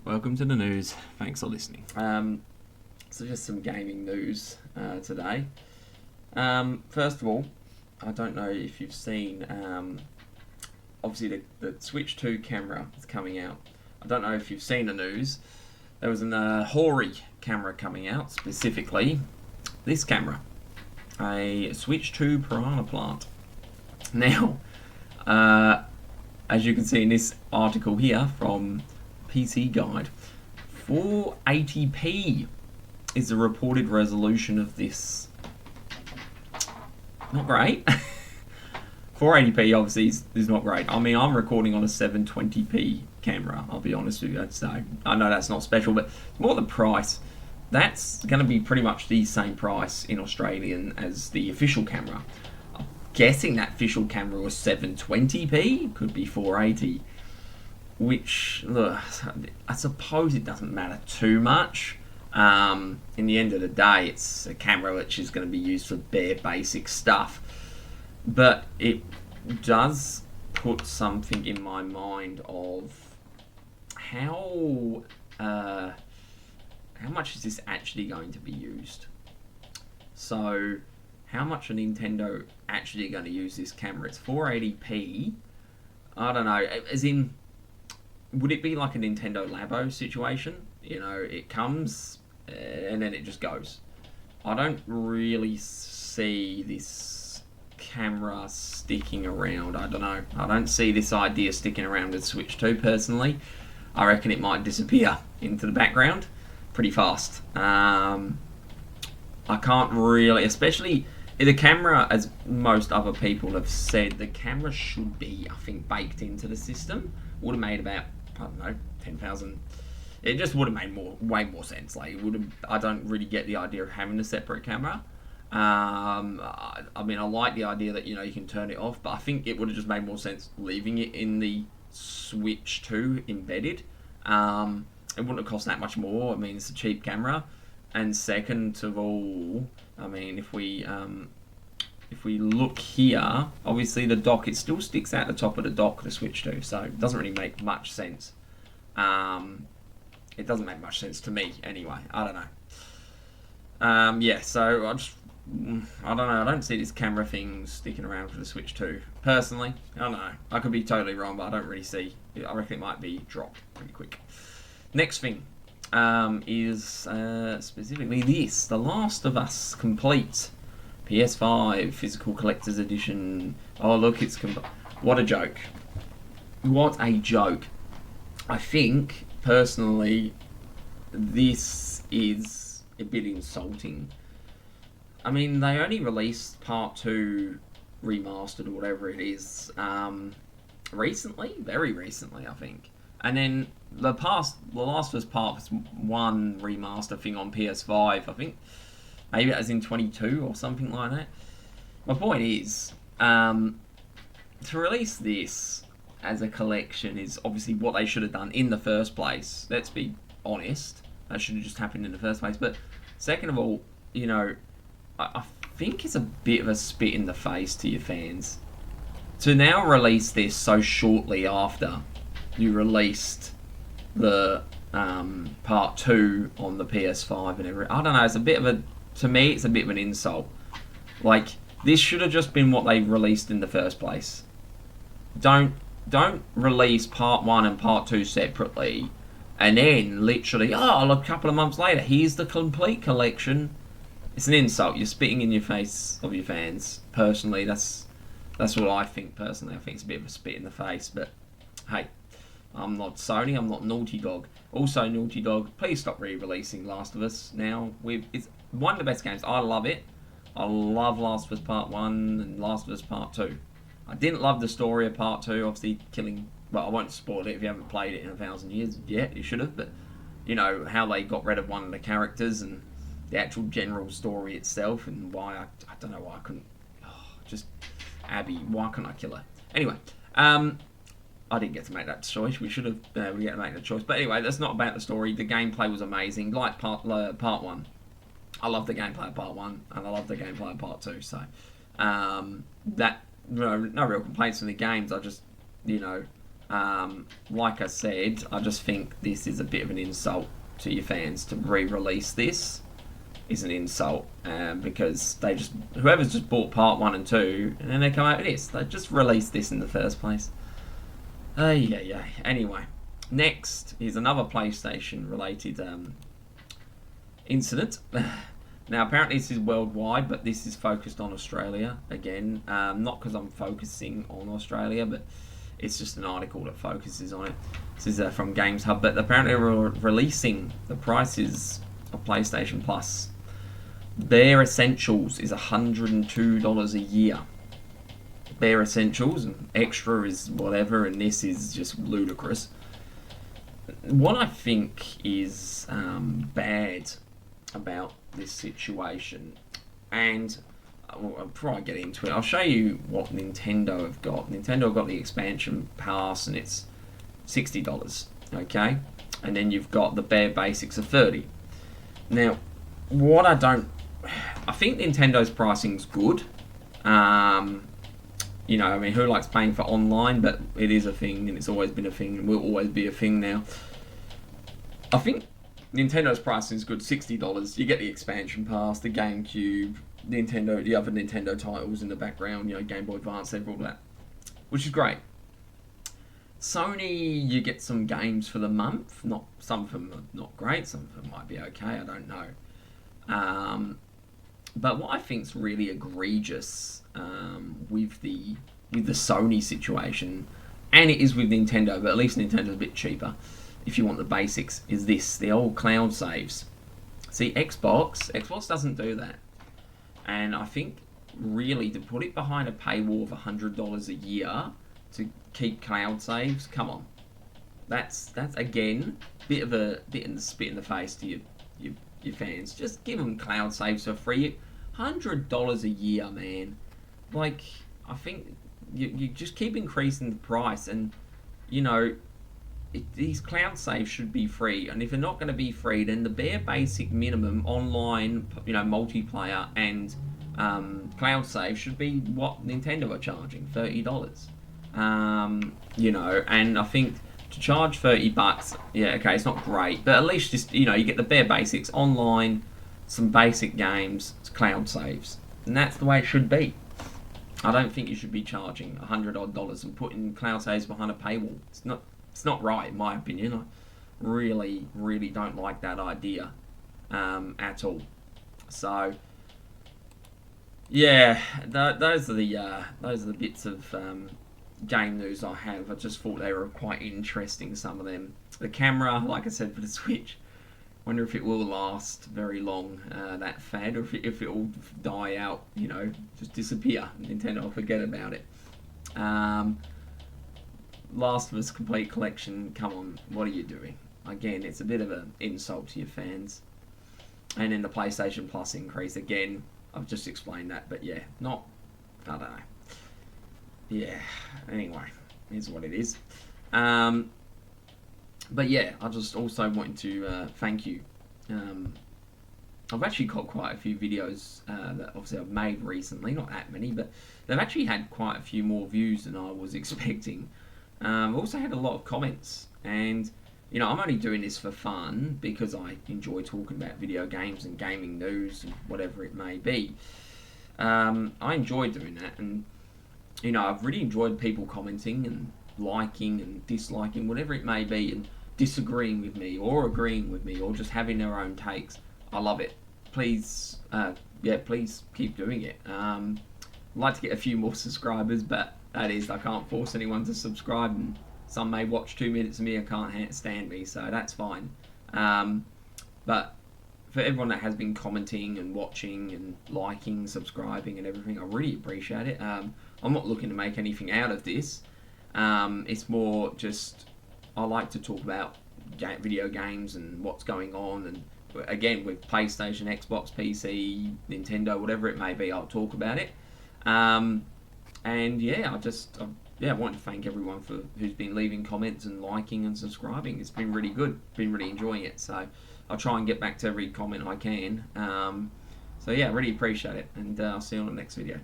Welcome to the news. Thanks for listening. So just some gaming news today. First of all, I don't know if you've seen, obviously the Switch 2 camera is coming out. I don't know if you've seen the news. There was an Hori camera coming out, specifically this camera, a Switch 2 Piranha Plant. Now, as you can see in this article here from PC Guide, 480p is the reported resolution of this. Not great. 480p obviously is not great. I mean, I'm recording on a 720p camera, I'll be honest with you. So I know that's not special, but it's more the price. That's going to be pretty much the same price in Australian as the official camera. I'm guessing that official camera was 720p, could be 480. Which, look, I suppose it doesn't matter too much. In the end of the day, it's a camera which is going to be used for bare basic stuff. But it does put something in my mind of how much is this actually going to be used? So, how much are Nintendo actually going to use this camera? It's 480p. I don't know, as in, would it be like a Nintendo Labo situation? You know, it comes and then it just goes. I don't really see this camera sticking around. I don't know. I don't see this idea sticking around with Switch 2 personally. I reckon it might disappear into the background pretty fast. I can't really, especially the camera, as most other people have said, the camera should be, I think, baked into the system. Would have made about, I don't know, 10,000. It just would have made way more sense. Like, it would have. I don't really get the idea of having a separate camera. I mean, I like the idea that, you know, you can turn it off, but I think it would have just made more sense leaving it in the Switch 2 embedded. It wouldn't have cost that much more. I mean, it's a cheap camera, and second of all, I mean, if we look here, obviously the dock, it still sticks out the top of the dock, the Switch 2, so it doesn't really make much sense. It doesn't make much sense to me, anyway. I don't know. Yeah, so I don't know. I don't see this camera thing sticking around for the Switch 2. Personally, I don't know. I could be totally wrong, but I don't really see. I reckon it might be dropped pretty quick. Next thing is specifically this: The Last of Us Complete. PS5 Physical Collector's Edition. Oh, look, it's... What a joke. What a joke. I think, personally, this is a bit insulting. I mean, they only released Part 2 remastered or whatever it is recently. Very recently, I think. And then the Last of Us Part 1 remaster thing on PS5, I think... Maybe it was in 22 or something like that. My point is, to release this as a collection is obviously what they should have done in the first place. Let's be honest. That should have just happened in the first place. But second of all, you know, I think it's a bit of a spit in the face to your fans. To now release this so shortly after you released the Part 2 on the PS5 and everything. I don't know, it's a bit of a... To me, it's a bit of an insult. Like, this should have just been what they released in the first place. Don't release Part 1 and Part 2 separately, and then literally, a couple of months later, here's the complete collection. It's an insult. You're spitting in your face of your fans. Personally, that's what I think. Personally, I think it's a bit of a spit in the face. But hey, I'm not Sony. I'm not Naughty Dog. Also, Naughty Dog, please stop re-releasing Last of Us now. It's one of the best games. I love it. I love Last of Us Part 1 and Last of Us Part 2. I didn't love the story of Part 2, obviously killing... Well, I won't spoil it if you haven't played it in 1,000 years yet. You should have, but... You know, how they got rid of one of the characters and the actual general story itself and why I don't know why I couldn't... just... Abby, why couldn't I kill her? Anyway, I didn't get to make that choice. We should have been able to get to make that choice. But anyway, that's not about the story. The gameplay was amazing. Like Part 1. I love the gameplay of Part 1, and I love the gameplay of Part 2, so... no real complaints from the games. I just, you know... Like I said, I just think this is a bit of an insult to your fans to re-release this. Is an insult because whoever's just bought part 1 and 2 and then they come out with this. They just released this in the first place. Yeah. Anyway, next is another PlayStation related incident. Now apparently this is worldwide, but this is focused on Australia again. Not because I'm focusing on Australia, but it's just an article that focuses on it. This is from Games Hub, but apparently we're releasing the prices of PlayStation Plus. Bare Essentials is $102 a year. Bare Essentials, and Extra is whatever, and this is just ludicrous. What I think is bad about this situation, and before I get into it, I'll show you what Nintendo have got. Nintendo have got the expansion pass, and it's $60, okay? And then you've got the bare basics of $30. Now, I think Nintendo's pricing's good. You know, I mean, who likes paying for online? But it is a thing, and it's always been a thing, and will always be a thing now. I think Nintendo's pricing is good, $60. You get the expansion pass, the GameCube, the other Nintendo titles in the background, you know, Game Boy Advance, all that, which is great. Sony, you get some games for the month. Some of them are not great, some of them might be okay, I don't know. But what I think's really egregious with the Sony situation, and it is with Nintendo, but at least Nintendo's a bit cheaper if you want the basics, is the old cloud saves. See, Xbox doesn't do that. And I think really to put it behind a paywall of $100 a year to keep cloud saves, come on. That's again bit in the spit in the face to your fans. Just give them cloud saves for free. $100 a year, man. Like, I think you just keep increasing the price, and you know, these cloud saves should be free. And if they're not going to be free, then the bare basic minimum online, you know, multiplayer and cloud save should be what Nintendo are charging, $30. You know, and I think to charge $30, yeah, okay, it's not great, but at least just, you know, you get the bare basics online, some basic games, cloud saves, and that's the way it should be. I don't think you should be charging $100 odd and putting cloud saves behind a paywall. It's not right, in my opinion. I really don't like that idea at all. So yeah, those are the bits of game news I have. I just thought they were quite interesting, some of them. The camera, like I said, for the Switch, wonder if it will last very long, that fad, or if it will die out, you know, just disappear. Nintendo will forget about it. Last of Us Complete Collection, come on, what are you doing? Again, it's a bit of an insult to your fans. And then the PlayStation Plus increase, again, I've just explained that, but yeah, I don't know. Yeah, anyway, here's what it is. But yeah, I just also wanted to thank you. I've actually got quite a few videos that obviously I've made recently, not that many, but they've actually had quite a few more views than I was expecting. I've also had a lot of comments, and you know, I'm only doing this for fun because I enjoy talking about video games and gaming news and whatever it may be. I enjoy doing that, and you know, I've really enjoyed people commenting and liking and disliking, whatever it may be, and disagreeing with me or agreeing with me or just having their own takes. I love it. Please, please keep doing it. I'd like to get a few more subscribers, but that is, I can't force anyone to subscribe, and some may watch 2 minutes of me and can't stand me, so that's fine. But for everyone that has been commenting and watching and liking, subscribing and everything, I really appreciate it. I'm not looking to make anything out of this. It's more just, I like to talk about video games and what's going on, and again, with PlayStation, Xbox, PC, Nintendo, whatever it may be, I'll talk about it. And yeah, I want to thank everyone who's been leaving comments and liking and subscribing. It's been really good. Been really enjoying it. So I'll try and get back to every comment I can. So yeah, really appreciate it, and I'll see you on the next video.